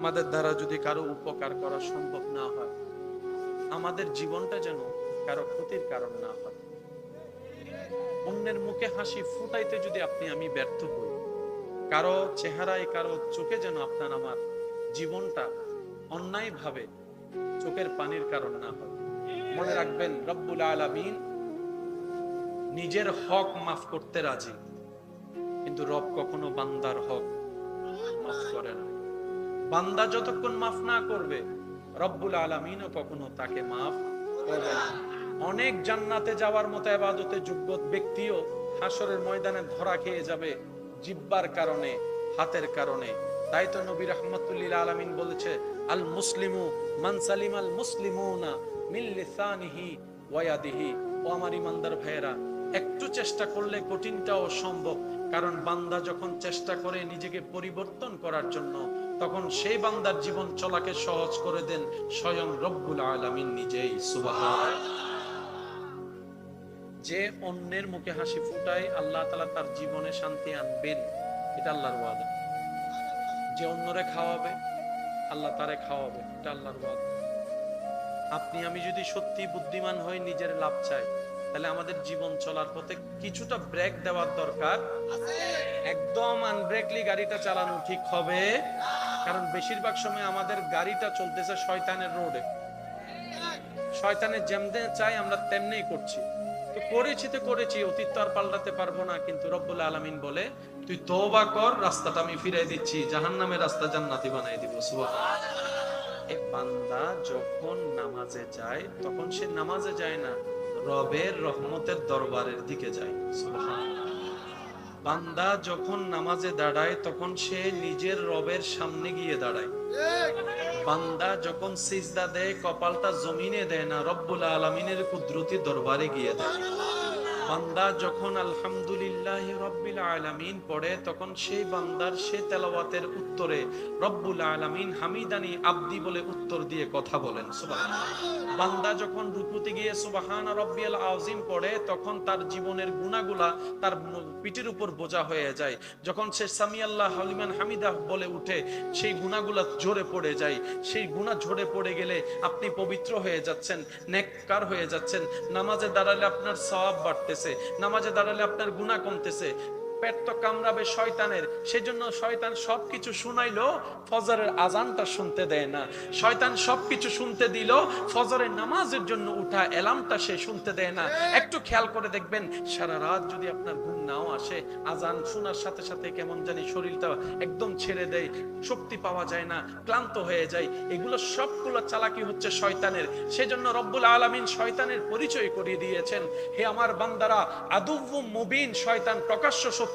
আমাদের দ্বারা যদি কারো উপকার করা সম্ভব না হয়, আমাদের জীবনটা যেন কারো ক্ষতির কারণ না হয়। অন্যের মুখে হাসি ফুটাইতে যদি আপনি আমি ব্যর্থ হই, কারো চেহারায় কারো চোখে যেন আপনার আমার জীবনটা অন্যায়ভাবে চোখের পানির কারণ না হয়। মনে রাখবেন, রব্বুল আলামিন নিজের হক মাফ করতে রাজি, কিন্তু রব কখনো বান্দার হক মাফ করে না। বান্দা যতক্ষণ মাফ না করবে, রব্বুল আলামিনও কখনো তাকে মাফ করবে না। অনেক জান্নাতে যাওয়ার মতো ইবাদতে যোগ্য ব্যক্তিও হাসরের ময়দানে ধরা খেয়ে যাবে জিহ্বার কারণে, হাতের কারণে। তাই তো নবী রাহমাতুল্লিল আলামিন বলেছে, আল মুসলিমু মান সালিমাল মুসলিমুনা মিন লিসানিহি ওয়া ইয়াদিহি। ও আমার ইমানদার ভাইয়েরা, একটু চেষ্টা করলে কঠিনটাও সম্ভব। কারণ বান্দা যখন চেষ্টা করে নিজেকে পরিবর্তন করার জন্য, তখন সেই বান্দার জীবন চলাকে সহজ করে দেন স্বয়ং রব্বুল আলামিন নিজেই। সুবহানাল্লাহ। যে অন্যের মুখে হাসি ফুটায়, আল্লাহ তাআলা তার জীবনে শান্তি আনবেন, এটা আল্লাহর ওয়াদা। যে অন্যরে খাওয়াবে, আল্লাহ তারে খাওয়াবে, এটা আল্লাহর ওয়াদা। আপনি আমি যদি সত্যি বুদ্ধিমান হয়ে নিজের লাভ চাই, তাহলে আমাদের জীবন চলার পথে কিছুটা ব্রেক দেওয়ার দরকার। একদম আনব্রেকলি গাড়িটা চালানো ঠিক হবে, কারণ বেশিরভাগ সময় আমাদের গাড়িটা চলতেছে শয়তানের রোডে। শয়তানের যেমনে চাই আমরা তেমনিই করছি। তো করেছি, অতীত তো আর পাল্টাতে পারবো না। কিন্তু রব্বুল আলামিন বলে, তুই তওবা কর, রাস্তাটা আমি ফিরাই দিচ্ছি, জাহান্নামের রাস্তা জান্নাতি বানাই দিব। সুবহানাল্লাহ। এই বান্দা যখন নামাজে যায়, তখন সে নামাজে যায় না, রবের রহমতের দরবারের দিকে যায়। সুবহানাল্লাহ। বান্দা যখন নামাজে দাঁড়ায়, তখন সে নিজের রবের সামনে গিয়ে দাঁড়ায়। বান্দা যখন সিজদা দেয়, কপালটা জমিনে দেয় না, রব্বুল আলামিনের কুদরতি দরবারে গিয়ে দেয়। বান্দা যখন আলহামদুলিল্লাহি রাব্বিল আলামিন পড়ে, তখন সেই বান্দার সে তেলাওয়াতের উত্তরে রব্বুল আলামিন হামিদানি আব্দি বলে উত্তর দিয়ে কথা বলেন। সুবহানাল্লাহ। বান্দা যখন রুকুতে গিয়ে সুবহান রাব্বিয়াল আযীম পড়ে, তখন তার জীবনের গুনাহগুলা তার পিঠের উপর বোঝা হয়ে যায়। যখন সে সামিআল্লাহু লিমান হামিদা বলে উঠে, সেই গুনাহগুলা ঝরে পড়ে যায়। সেই গুনাহ ঝরে পড়ে গেলে আপনি পবিত্র হয়ে যাচ্ছেন, নেককার হয়ে যাচ্ছেন। নামাজে দাঁড়ালে আপনার সওয়াব বাড়তেছে, নামাজে দাঁড়ালে আপনার গুনাহ কমতেছে। পেট তো কামড়াবে শয়তানের, সেজন্য শয়তান সবকিছু শুনাইলো, ফজরের আজানটা শুনতে দেয় না। শয়তান সবকিছু শুনতে দিল, ফজরের নামাজের জন্য উঠা অ্যালার্মটা সে শুনতে দেয় না। একটু খেয়াল করে দেখবেন, সারা রাত যদি আপনার ঘুম নাও আসে, আজান শোনার সাথে সাথে কেমন জানি শরীরটা একদম ছেড়ে দেয়, শক্তি পাওয়া যায় না, ক্লান্ত হয়ে যায়। এগুলো সবগুলো চালাকি হচ্ছে শয়তানের। সেজন্য রব্বুল আলামিন শয়তানের পরিচয় করিয়ে দিয়েছেন, হে আমার বান্দারা, আদুউম মুবিন, শয়তান প্রকাশ্য শত্রু।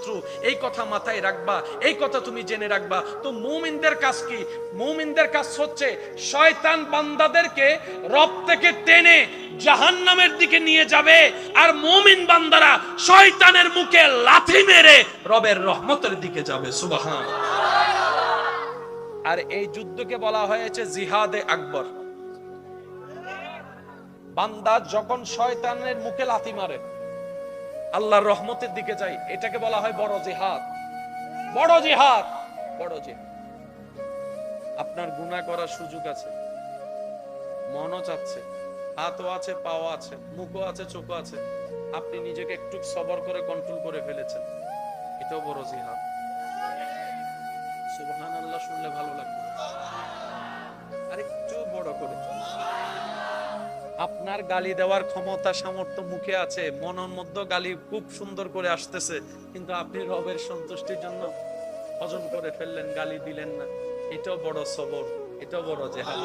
এই কথা মাথায় রাখবা, এই কথা তুমি জেনে রাখবা। তো মুমিনদের কাজ কি? মুমিনদের কাজ হচ্ছে শয়তান বান্দাদেরকে রব থেকে টেনে জাহান্নামের দিকে নিয়ে যাবে, আর মুমিন বান্দারা শয়তানের মুখে লাথি মেরে রবের রহমতের দিকে যাবে। সুবহানাল্লাহ। আর এই যুদ্ধকে বলা হয়েছে জিহাদে আকবর। বান্দা যখন শয়তানের মুখে লাথি মারে, আল্লাহর রহমতের দিকে যায়, এটাকে বলা হয় বড় জিহাদ। বড় জিহাদ, বড় জিহাদ। আপনার গুনাহ করার সুযোগ আছে, মনও চাচ্ছে, হাতও আছে, পাও আছে, মুখও আছে, চোখও আছে, আপনি নিজেকে একটু সবর করে কন্ট্রোল করে ফেলেছেন, এটাও বড় জিহাদ। সুবহানাল্লাহ শুনলে ভালো লাগবে, আর একটু বড় করে। আপনার গালি দেওয়ার ক্ষমতা সামর্থ্য মুখে আছে, মনের মধ্যে গালি খুব সুন্দর করে আসতেছে, কিন্তু আপনি রবের সন্তুষ্টির জন্য হজম করে ফেললেন, গালি দিলেন না। এটাও বড় সবর, এটাও বড় জিহাদ।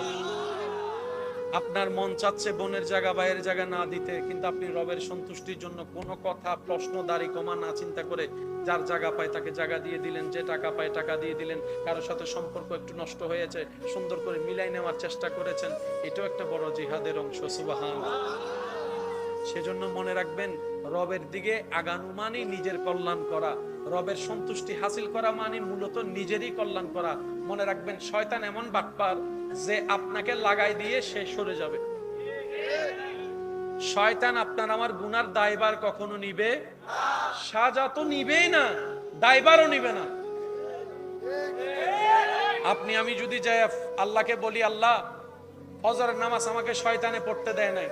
আপনার মন চাচ্ছে বোনের জায়গা ভাইয়ের জায়গা না দিতে, কিন্তু আপনি রবের সন্তুষ্টির জন্য কোনো কথা প্রশ্ন দাড়ি কমা না চিন্তা করে যার জায়গা পায় তাকে জায়গা দিয়ে দিলেন, যে টাকা পায় টাকা দিয়ে দিলেন। কারোর সাথে সম্পর্ক একটু নষ্ট হয়েছে, সুন্দর করে মিলাই নেওয়ার চেষ্টা করেছেন, এটাও একটা বড় জিহাদের অংশ। সুবহানাল্লাহ। সেজন্য মনে রাখবেন, রবের দিকে আগানো মানে নিজের কল্যাণ করা, রবের সন্তুষ্টি হাসিল করা মানে মূলত নিজেরই কল্যাণ করা। মনে রাখবেন, শয়তান এমন বাটপার যে আপনাকে লাগাই দিয়ে সে সরে যাবে। শয়তান আপনার আমার গুনার দায়ভার কখনো নিবে, সাজা তো নিবেই না, দায়ভারও নিবে না। আপনি আমি যদি যাই আল্লাহকে বলি, আল্লাহ ফজরের নামাজ আমাকে শয়তানে পড়তে দেয় নাই,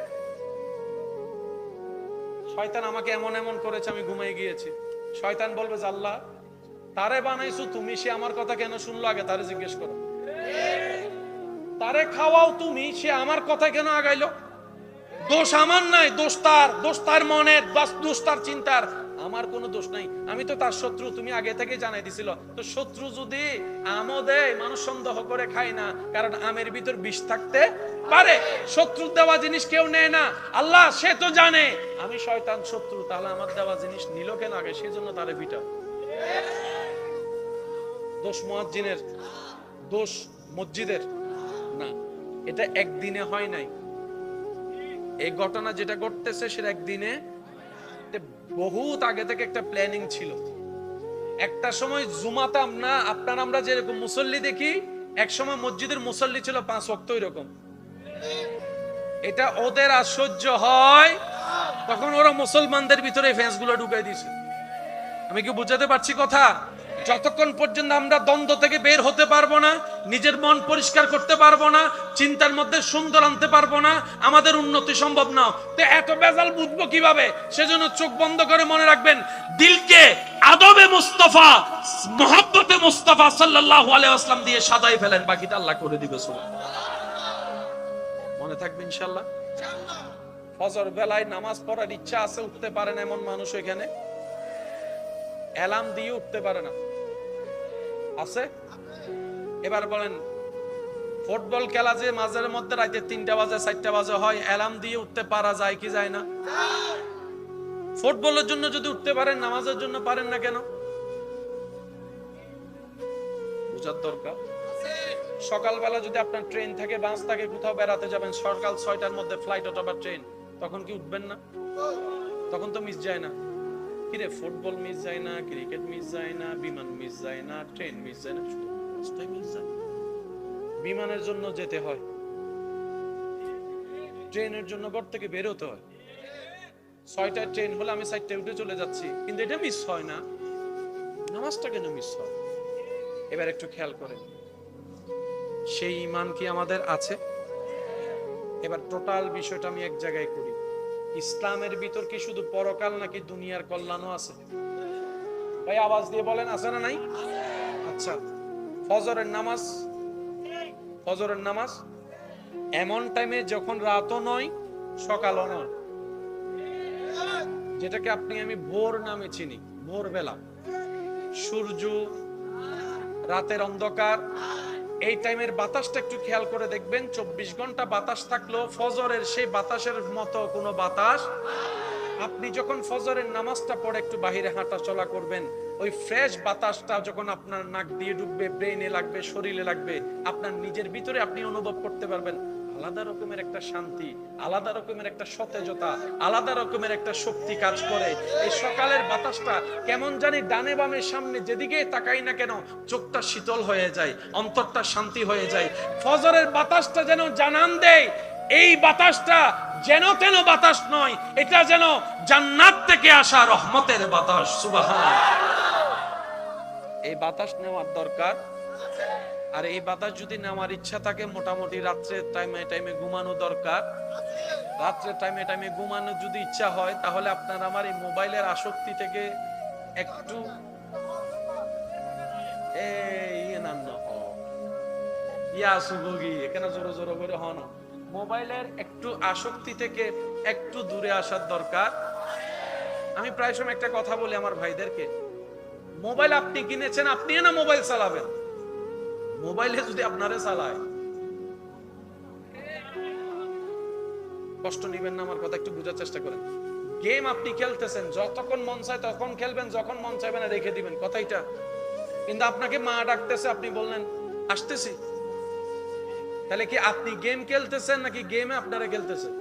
শয়তান আমাকে এমন এমন করেছে, আমি ঘুমিয়ে গিয়েছি। শয়তান বলবে যে আল্লাহ তারে বানাইছো তুমি, সে আমার কথা কেন শুনলো, আগে তারে জিজ্ঞেস করো। তারে খাওয়াও তুমি, সে আমার কথা কেন আগাইলো? দোষ আমার নাই, দোষ তার মনের, দোষ তার চিন্তার, আমার কোনো দোষ নাই। আমি তো তার শত্রু, তুমি আগে থেকে জানাই দিছিল। তো শত্রু যদি আমও দেয়, মানুষ সন্দেহ করে খায় না, কারণ আমের ভিতর বিষ থাকতে পারে। শত্রু দেওয়া জিনিস কেউ নেয় না। আল্লাহ সে তো জানে আমি শয়তান শত্রু, তাহলে আমার দেওয়া জিনিস নিল কেন আগে? সেজন্য তারে পিটাও। দোষ মুয়াজ্জিনের, দোষ মসজিদের না। এটা একদিনে হয় নাই। এই ঘটনা যেটা ঘটতেছে সেটা একদিনে, বহুত আগে থেকে একটা প্ল্যানিং ছিল। একটা সময় জুমাতাম না, আপনারা আমরা যেরকম মুসল্লি দেখি, এক সময় মসজিদের মুসল্লি ছিল 5 ওয়াক্ত এরকম। এটা ওদের আশ্চর্য হয়, তখন ওরা মুসলমানদের ভিতরে ফেন্স গুলো ঢুকাই দিয়েছে। আমি কি বুঝাতে পারছি কথা? যতক্ষণ পর্যন্ত আমরা দ্বন্দ্ব থেকে বের হতে পারবো না, নিজের মন পরিষ্কার করতে পারবো না, চিন্তার মধ্যে সুন্দর আনতে পারবো না, আমাদের উন্নতি সম্ভব না। তো এত বেজাল বুঝবো কিভাবে? সেজন্য চোখ বন্ধ করে মনে রাখবেন, দিলকে আদবে মুস্তাফা, মুহাব্বতে মুস্তাফা সাল্লাল্লাহু আলাইহি ওয়াসাল্লাম দিয়ে সাজাই ফেলেন, বাকিটা আল্লাহ করে দিবে। মনে থাকবে ইনশাআল্লাহ। ফজর বেলায় নামাজ পড়ার ইচ্ছা আছে, উঠতে পারে না এমন মানুষ এখানে? অ্যালার্ম দিয়ে উঠতে পারে না আছে? এবার বলেন, ফুটবল খেলা যে মাঝের মধ্যে রাতে 3টা বাজে 4টা বাজে হয়, অ্যালার্ম দিয়ে উঠতে পারা যায় কি যায় না? ফুটবলের জন্য যদি উঠতে পারেন, নামাজের জন্য পারেন না কেন? বুঝার দরকার। সকালবেলা যদি আপনার ট্রেন থাকে, বাস থাকে, কোথাও বেড়াতে যাবেন, সকাল 6টার মধ্যে ফ্লাইট অথবা ট্রেন, তখন কি উঠবেন না? তখন তো মিস যায় না। কিরে, ফুটবল মিস যায় না, ক্রিকেট মিস যায় না, বিমান মিস যায় না, ট্রেন মিস যায় না, মিস যায়। বিমানের জন্য যেতে হয়, ট্রেনের জন্য ঘর থেকে বের হতে হয়। 6টায় ট্রেন হলে আমি 4টায় উঠে চলে যাচ্ছি, কিন্তু এটা মিস হয় না। নামাজটা কেন মিস হয়? এবার একটু খেয়াল করেন, সেই ঈমান কি আমাদের আছে? এবার টোটাল বিষয়টা আমি এক জায়গায় করি। ইসলামের ভিতর কি শুধু পরকাল নাকি দুনিয়ার কল্যাণও আছে? ভাই আওয়াজ দিয়ে বলেন, আছে না নাই? আচ্ছা, ফজরের নামাজ এমন টাইমে যখন রাতও নয় সকালও নয়, যেটাকে আপনি আমি ভোর নামে চিনি। ভোরবেলা, সূর্য, রাতের অন্ধকার, এই টাইমের বাতাসটা একটু খেয়াল করে দেখবেন। 24 ঘন্টা বাতাস থাকলেও ফজরের সেই বাতাসের মতো কোনো বাতাস। আপনি যখন ফজরের নামাজটা পড়ে একটু বাহিরে হাঁটা চলা করবেন, ওই ফ্রেশ বাতাসটা যখন আপনার নাক দিয়ে ঢুকবে, ব্রেইনে লাগবে, শরীরে লাগবে, আপনার নিজের ভিতরে আপনি অনুভব করতে পারবেন আলাদা রকমের একটা শান্তি, আলাদা রকমের একটা সতেজতা, আলাদা রকমের একটা শক্তি কাজ করে। এই সকালের বাতাসটা কেমন জানি ডানে বামে সামনে যেদিকে তাকাই না কেন চোখটা শীতল হয়ে যায়, অন্তরটা শান্তি হয়ে যায়। ফজরের বাতাসটা যেন জানান দেয় এই বাতাসটা যেন তেন বাতাস নয়, এটা যেন জান্নাত থেকে আসা রহমতের বাতাস। সুবহানাল্লাহ। এই বাতাস নেওয়ার দরকার। আর এই বাতাস যদি নেওয়ার ইচ্ছা থাকে, মোটামুটি রাত্রের টাইমে ঘুমানো দরকার। রাত্রের টাইমে ঘুমানো যদি ইচ্ছা হয়, তাহলে আপনার আমার এই মোবাইলের আসক্তি থেকে একটু এখানে জোরে জোরে করে হন, মোবাইলের একটু আসক্তি থেকে একটু দূরে আসার দরকার। আমি প্রায় সময় একটা কথা বলি আমার ভাইদেরকে, মোবাইল আপনি কিনেছেন, আপনি না মোবাইল চালাবেন। মোবাইলে যদি আপনারে চালায়, কষ্ট নিবেন না, আমার কথা একটু বোঝার চেষ্টা করেন। গেম আপনি খেলতেছেন, যতক্ষণ মন চায় তখন খেলবেন, যখন মন চাইবে না রেখে দিবেন, কথাইটা। কিন্তু আপনাকে মা ডাকতেছে, আপনি বললেন আসতেছি, তাহলে কি আপনি গেম খেলতেছেন নাকি গেমে আপনারা খেলতেছেন?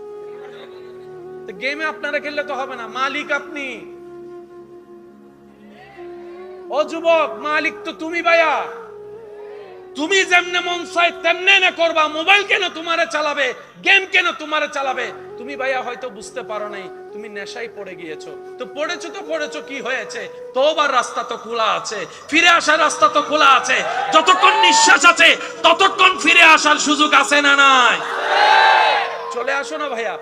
গেমে আপনারা খেললে তো হবে না, মালিক আপনি। ও যুবক, মালিক তো তুমি ভাইয়া। তুমি যেমনে মন চায় তেমনে না করবা। মোবাইল কেন তোমারে চালাবে, গেম কেন তোমারে চালাবে? তুমি ভাইয়া হয়তো বুঝতে পারো নাই, তুমি নেশায় পড়ে গিয়েছো। তো পড়েছো কি হয়েছে? তোবার রাস্তা তো খোলা আছে, ফিরে আসার রাস্তা তো খোলা আছে। যতক্ষণ নিঃশ্বাস আছে ততক্ষণ ফিরে আসার সুযোগ আছে না নাই? চলে আসো না ভাইয়া,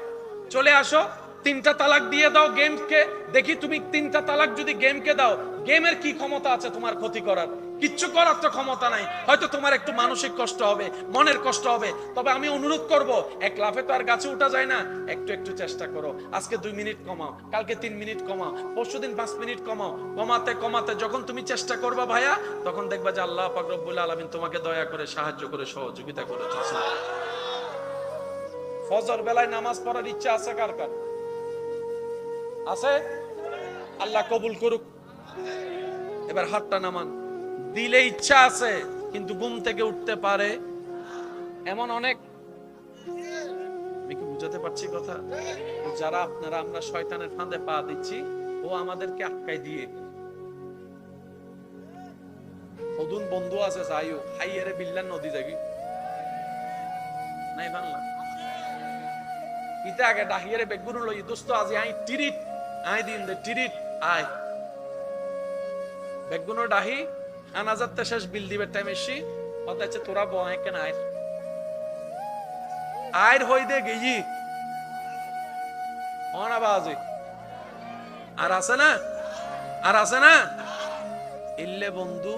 চলে আসো। 3টা তালাক দিয়ে দাও গেমকে। দেখি তুমি 3টা তালাক যদি গেমকে দাও, গেমের কি ক্ষমতা আছে তোমার ক্ষতি করার? কিচ্ছু করার তো ক্ষমতা নাই। হয়তো তোমার একটু মানসিক কষ্ট হবে, মনের কষ্ট হবে। তবে আমি অনুরোধ করব, এক লাফে তো আর গাছে উঠা যায় না। একটু চেষ্টা করো। আজকে 2 মিনিট কমাও, কালকে 3 মিনিট কমাও, পরশুদিন 5 মিনিট কমাও। কমাতে যখন তুমি চেষ্টা করবা ভাইয়া, তখন দেখবা যে আল্লাহ পাক রব্বুল আলামিন তোমাকে দয়া করে, সাহায্য করে, সহযোগিতা করেছে। ফজর বেলায় নামাজ পড়ার ইচ্ছা আছে কার কার? আছে? আল্লাহ কবুল করুক। এবার হাতটা নামান। দিলে ইচ্ছা আছে কিন্তু ঘুম থেকে উঠতে পারে এমন অনেক। আমি কি বুঝাতে পারছি কথা? যারা আমরা শয়তানের ফাঁদে পা দিচ্ছি, ও আমাদেরকে আটকাই দিয়ে। ওদুন বন্ধু আছে যাইও হাইয়ারে বিল্লার নদী যাবি নাই বাংলা ইতে আগে ডাহিয়ারে বেগুন লই দোস্ত আজি আই টিরিট আই দিন দে টিরিট আয় বেগুন ডাহি আনাজাতে শেষ বিল দিবে টাইম এসি অতাছে তোরা বয় কেন আয় আয়ের হই দে গেই অনা বাজে আর আছে না ইল্লে বন্ধু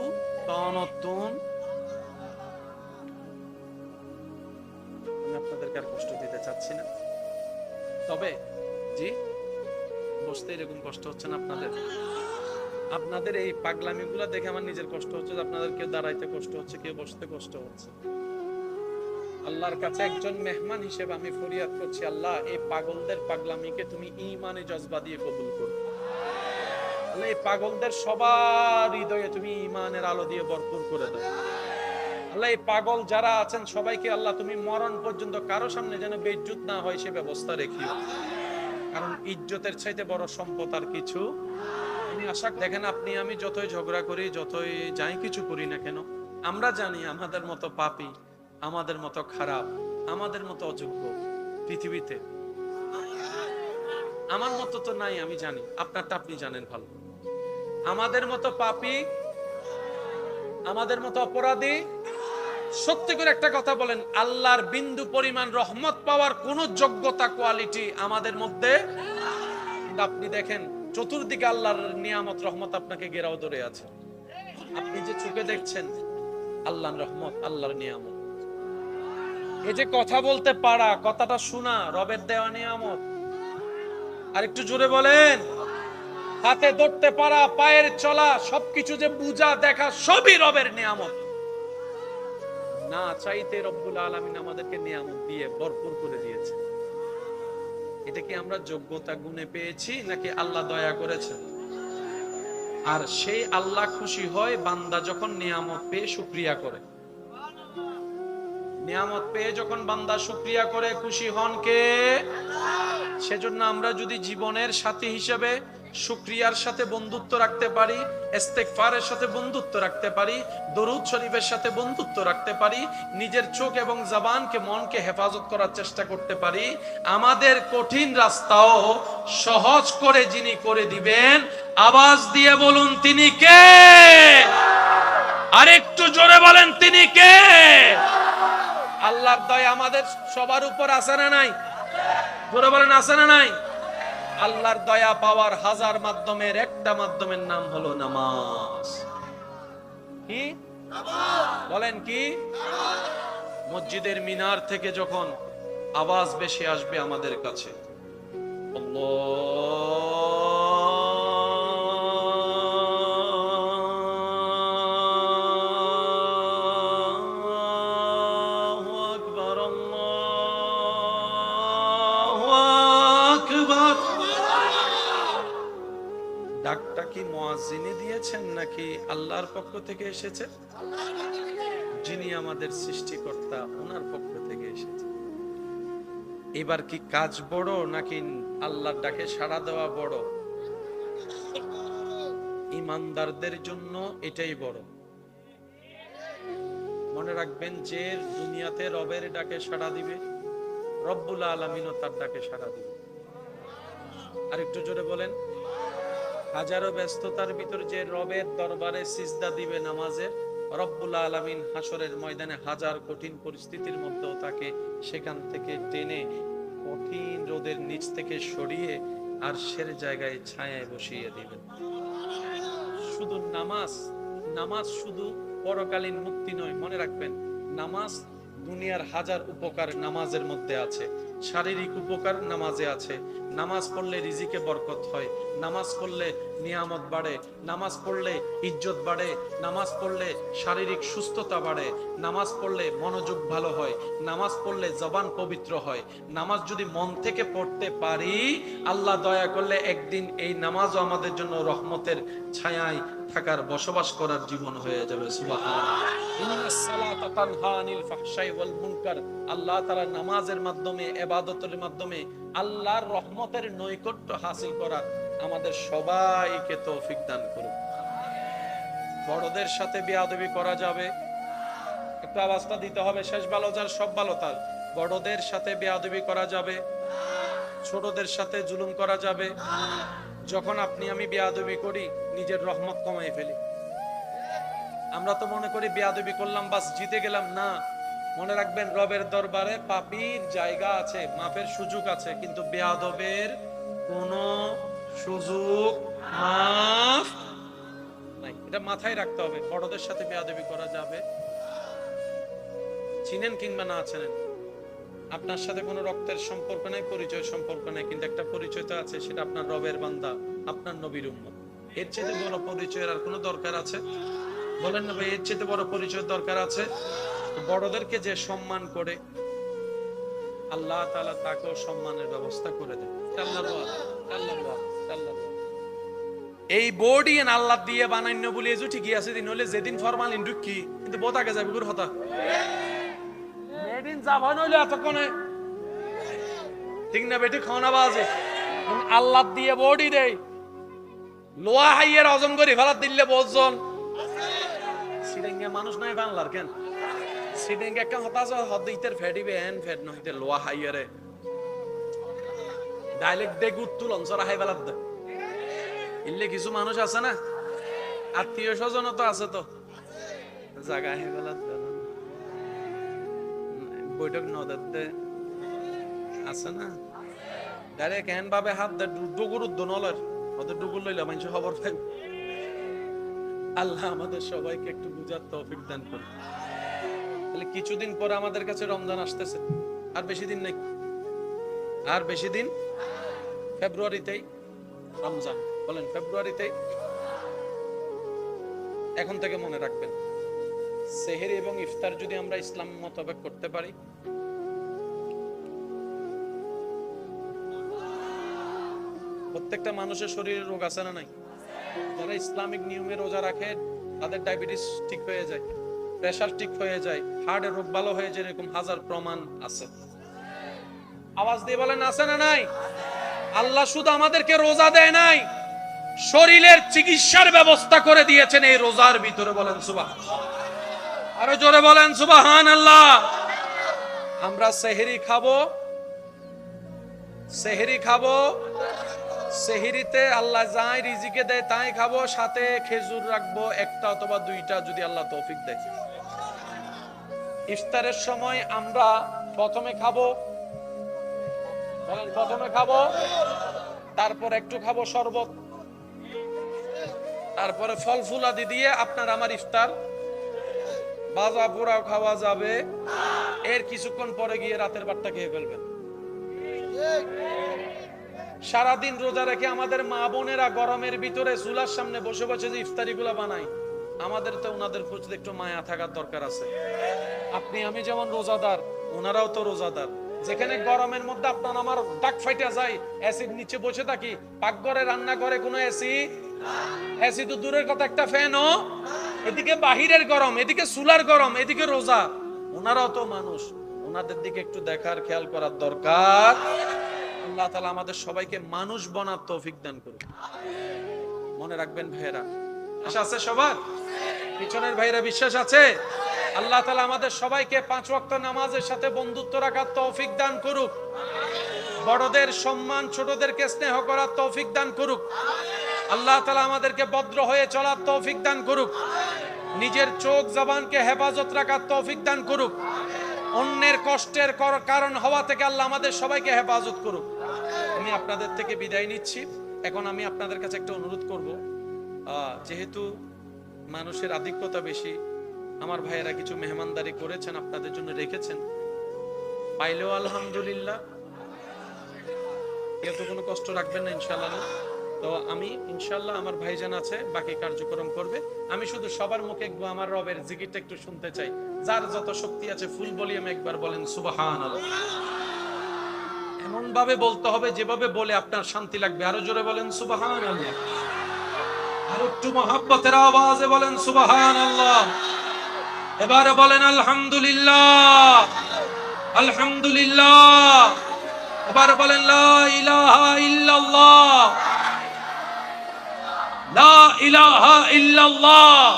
তনতুন। আমি আপনাদেরকে আর কষ্ট দিতে চাচ্ছি না, তবে জি বসতে এরকম কষ্ট হচ্ছে না আপনাদের এই পাগলামিগুলো দেখে আমার নিজের কষ্ট হচ্ছে। আপনাদের কেউ দাঁড়াইতে কষ্ট হচ্ছে, কেউ বসতে কষ্ট হচ্ছে। আল্লাহর কাছে একজন মেহমান হিসেবে আমি ফরিয়াদ করছি, আল্লাহ এই পাগলদের পাগলামিকে তুমি ঈমানে জজবা দিয়ে কবুল করো। আল্লাহ এই পাগলদের সবার হৃদয়ে তুমি ঈমানের আলো দিয়ে ভরপুর করে দাও। আল্লাহ এই পাগল যারা আছেন সবাইকে আল্লাহ তুমি মরণ পর্যন্ত কারো সামনে যেন বেইজ্জত না হয় সে ব্যবস্থা রেখিও, কারণ ইজ্জতের চাইতে বড় সম্পদ আর কিছু। আমি আশা দেখেন আপনি আমি যতই ঝগড়া করি, যতই যাই কিছু করি না কেন, আমরা জানি আমাদের মতো পাপী, আমাদের মতো খারাপ, আমাদের মতো অযোগ্য পৃথিবীতে আমার মতো তো নাই। আমি জানি, আপনারটা আপনি জানেন ভালো। আমাদের মতো পাপী, আমাদের মতো অপরাধী। সত্যি করে একটা কথা বলেন, আল্লাহর বিন্দু পরিমাণ রহমত পাওয়ার কোন যোগ্যতা কোয়ালিটি আমাদের মধ্যে। আপনি দেখেন চতুর্দিকে আল্লাহর নিয়ামত রহমত আপনাকে ঘেরাও ধরে আছে। আপনি যে চোখে দেখছেন আল্লাহর রহমত, আল্লাহর নিয়ামত। এই যে কথা বলতে পারা, কথাটা শোনা রবের দেওয়া নিয়ামত। আর একটু জোরে বলেন, হাতে ধরতে পারা, পায়ের চলা, সবকিছু যে বুঝা দেখা সবই রবের নিয়ামত। না চাইতে রব্বুল আলামিন আমাদেরকে নিয়ামত দিয়ে ভরপুর করে দিয়েছে। এটা কি আমরা যোগ্যতা গুণে পেয়েছি নাকি আল্লাহ দয়া করেছেন? আর সেই আল্লাহ খুশি হয় বান্দা যখন নিয়ামত পেয়ে শুকরিয়া করে। নিয়ামত পেয়ে যখন বান্দা শুকরিয়া করে খুশি হন কে? সেজন্য আমরা যদি জীবনের সাথী হিসেবে শুকরিয়ার সাথে বন্ধুত্ব রাখতে পারি, ইস্তেগফারের সাথে বন্ধুত্ব রাখতে পারি, দরুদ শরীফের সাথে বন্ধুত্ব রাখতে পারি, নিজের চোখ এবং জবানকে মনকে হেফাজত করার চেষ্টা করতে পারি, আমাদের কঠিন রাস্তাও সহজ করে যিনি করে দিবেন, আওয়াজ দিয়ে বলুন তিনি কে? আরেকটু জোরে বলেন তিনি কে? আল্লাহর দয়া আমাদের সবার উপর আছে না নাই? জোরে বলেন আছে না নাই? আল্লাহর দয়া পাওয়ার হাজার মাধ্যমের একটা মাধ্যমের নাম হলো নামাজ। কি বলেন কি? মসজিদের মিনার থেকে যখন আওয়াজ বেশি আসবে আমাদের কাছে, ডাকটা কি মুয়াজ্জিনে দিয়েছেন নাকি আল্লাহর পক্ষ থেকে এসেছে? যিনি আমাদের সৃষ্টিকর্তা ওনার পক্ষ থেকে এসেছে। এবার কি কাজ বড় নাকি আল্লাহর ডাকে সাড়া দেওয়া বড়? ঈমানদারদের জন্য এটাই বড়। মনে রাখবেন, যে দুনিয়াতে রবের ডাকে সাড়া দিবে, রব্বুল আলামিনও তার ডাকে সাড়া দিবে। আর একটু জোরে বলেন, হাজারো ব্যস্ততার ভিতর যে রবের দরবারে সিজদা দিবে নামাজের, রব্বুল আলামিন হাসরের ময়দানে হাজার কঠিন পরিস্থিতির মধ্যেও তাকে সেখান থেকে টেনে কঠিন রোদের নিচ থেকে সরিয়ে আর সের জায়গায় ছায়ায় বসিয়ে দিবেন। শুধু নামাজ শুধু পরকালীন মুক্তি নয়, মনে রাখবেন, নামাজ দুনিয়ার হাজার উপকার নামাজের মধ্যে আছে। শারীরিক উপকার নামাজে আছে। নামাজ পড়লে রিজিকে বরকত হয়, নামাজ পড়লে নিয়ামত বাড়ে, নামাজ পড়লে ইজ্জত বাড়ে, নামাজ পড়লে শারীরিক সুস্থতা বাড়ে, নামাজ পড়লে মনোযোগ ভালো হয়, নামাজ পড়লে জবান পবিত্র হয়। নামাজ যদি মন থেকে পড়তে পারি, আল্লাহ দয়া করলে একদিন এই নামাজও আমাদের জন্য রহমতের ছায়ায় থাকার, বসবাস করার জীবন হয়ে যাবে। আল্লাহ তাআলা নামাজের মাধ্যমে, ইবাদতের মাধ্যমে আল্লাহর রহমতের নৈকট্য হাসিল করার আমাদের সবাইকে তৌফিক দান করুন। বড়দের সাথে বেয়াদবি করা যাবে, একটু আওয়াজটা দিতে হবে, শেষ ভালো যার সব ভালো তার। বড়দের সাথে বেয়াদবি করা যাবে, ছোটদের সাথে জুলুম করা যাবে। যখন আপনি আমি বেয়াদবি করি, নিজের রহমত কমাই ফেলি। আমরা তো মনে করি বেয়াদবি করলাম বাস জিতে গেলাম। না, মনে রাখবেন, রবের দরবারে পাপীর জায়গা আছে, মাফের সুযোগ আছে, কিন্তু বেয়াদবের কোনো সুযোগ মাফ নাই। এটা মাথায় রাখতে হবে। বড়দের সাথে বেয়াদবি করা যাবে, চিনেন কিংবা না চেনেন, আপনার সাথে কোনো রক্তের সম্পর্ক নাই, পরিচয় সম্পর্ক নাই, কিন্তু একটা পরিচয় তো আছে, সেটা আপনার রবের বান্দা, আপনার নবীর উম্মত। এর চেয়ে বড় পরিচয়ের আর কোনো দরকার আছে? বলেন না ভাই, এর চেয়ে বড় পরিচয়ের দরকার আছে? বড়দেরকে যে সম্মান করে, আল্লাহ তাআলা তাকেও সম্মানের ব্যবস্থা করে দেন। এই বডি এন আল্লাহ দিয়ে বানাইন্য বলি এজু ঠিকই আছে, দিন হলে যেদিন ফরমালিন ঢুকি কিন্তু বোতাকে যাবে গুর হতা মেদিন যাবা নইলে এতক্ষণে ঠিক না বেটি খাওয়া বাজে। আল্লাহ দিয়ে বডি দেয়, লোয়া হাইয়ের হজম করে ফেলার দিলে বোঝন সিডেঙ্গে মানুষ নাই বাংলার কেন সিডেঙ্গে একটা হতাশ হদিতের ফেডিবে এন ফেড নহিতে লোয়া হাইয়ারে ডাইরেক্ট দে গুড তুলন সরা হাই ফেলার দে ইল্লে কিছু মানুষ আছে না, আত্মীয় স্বজন তো আছে, তো জায়গা হাই ফেলার দে বৈঠক নদে আছে না, ডাইরেক্ট এন ভাবে হাত দে ডুগুর উদ্দনলের ওদের ডুগুর লইলা মানুষ খবর পাই। আল্লাহ আমাদের সবাইকে একটু বুঝার তৌফিক দান করুন। তাহলে কিছুদিন পরে আমাদের কাছে রমজান আসতেছে, আর বেশি দিন নেই, আর বেশি দিন, ফেব্রুয়ারিতেই রমজান। বলেন ফেব্রুয়ারিতেই। এখন থেকে মনে রাখবেন, সেহরি এবং ইফতার যদি আমরা ইসলাম মোতাবেক করতে পারি, প্রত্যেকটা মানুষের শরীরে রোগ আছে না নাই? যারা ইসলামিক নিয়মে রোজা রাখে তাদের ডায়াবেটিস ঠিক হয়ে যায়, প্রেসার ঠিক হয়ে যায়, হার্টের রোগ ভালো হয়ে যায়, এরকম হাজার প্রমাণ আছে। আওয়াজ দিয়ে বলেন আছে না নাই? আল্লাহ শুধু আমাদেরকে রোজা দেয় নাই, শরীরের চিকিৎসার ব্যবস্থা করে দিয়েছেন এই রোজার ভিতরে। বলেন সুবহানাল্লাহ, আরো জোরে বলেন সুবহানাল্লাহ। আমরা সেহরি খাবো, সেহরিতে আল্লাহ যাই রিজিকে দেয় তাই খাবো, সাথে খেজুর রাখবো একটা অথবা দুইটা যদি আল্লাহ তৌফিক দেয়। ইফতারের সময় আমরা প্রথমে খাবো, তারপর একটু খাবো শরবত, তারপরে ফল ফুল আদি দিয়ে আপনার আমার ইফতার। ভাজা পোড়াও খাওয়া যাবে, এর কিছুক্ষণ পরে গিয়ে রাতের ভাতটা খেয়ে ফেলবেন। সারাদিন রোজা রেখে আমাদের মা বোনেরা গরমের ভিতরে চুলার সামনে বসে বসে যে ইফতারি গুলা বানায়, আমাদের তো ওনাদের প্রতি একটু মায়া থাকার দরকার আছে। আপনি আমি যেমন রোজাদার, ওনারাও তো রোজাদার। যেখানে গরমের মধ্যে আপনার আমার ডাক ফাইটা যায়, এসির নিচে বসে থাকি, পাকঘরে রান্না করে কোনো এসি তো দূরের কথা, একটা ফ্যানও, এদিকে বাহিরের গরম, এদিকে চুলার গরম, এদিকে রোজা। ওনারাও তো মানুষ, ওনাদের দিকে একটু দেখার খেয়াল করার দরকার। আল্লাহ তাআলা আমাদের সবাইকে মানুষ বানার তৌফিক দান করুন। মনে রাখবেন ভাইরা, আশা আছে সবার? পিছনের ভাইরা বিশ্বাস আছে? আল্লাহ তাআলা আমাদের সবাইকে 5 ওয়াক্ত নামাজের সাথে বন্ধুত্ব রাখার তৌফিক দান করুক। বড়দের সম্মান, ছোটদেরকে স্নেহ করার তৌফিক দান করুক। আল্লাহ তাআলা আমাদেরকে ভদ্র হয়ে চলার তৌফিক দান করুক। নিজের চোখ জবানকে হেফাজত রাখার তৌফিক দান করুক। অন্যের কষ্টের কারণ হওয়া থেকে আল্লাহ আমাদের সবাইকে হেফাজত করুক। আমি আপনাদের থেকে বিদায় নিচ্ছি। এখন আমি আপনাদের কাছে একটা অনুরোধ করব, যেহেতু মানুষের আধিক্যতা বেশি, আমার ভাইয়েরা কিছু মেহমানদারি করেছেন, আপনাদের জন্য রেখেছেন, পাইলেও আলহামদুলিল্লাহ, কেউ তো কোনো কষ্ট রাখবেন না ইনশাআল্লাহ না। তো আমি ইনশাআল্লাহ, আমার ভাইজান আছে বাকি কার্যক্রম করবে, আমি শুধু সবার মুখে একটু আমার রবের জিকিরটা একটু শুনতে চাই। যার যত শক্তি আছে ফুল ভলিউমে একবার বলেন সুবহানাল্লাহ। এমন ভাবে বলতে হবে যেভাবে বলে আপনার শান্তি লাগবে। আরো জোরে বলেন সুবহানাল্লাহ। আর একটু মহব্বতের আওয়াজে বলেন সুবহানাল্লাহ। এবারে বলেন আলহামদুলিল্লাহ, আলহামদুলিল্লাহ। এবারে বলেন লা ইলাহা ইল্লাল্লাহ, লা ইলাহা ইল্লাল্লাহ।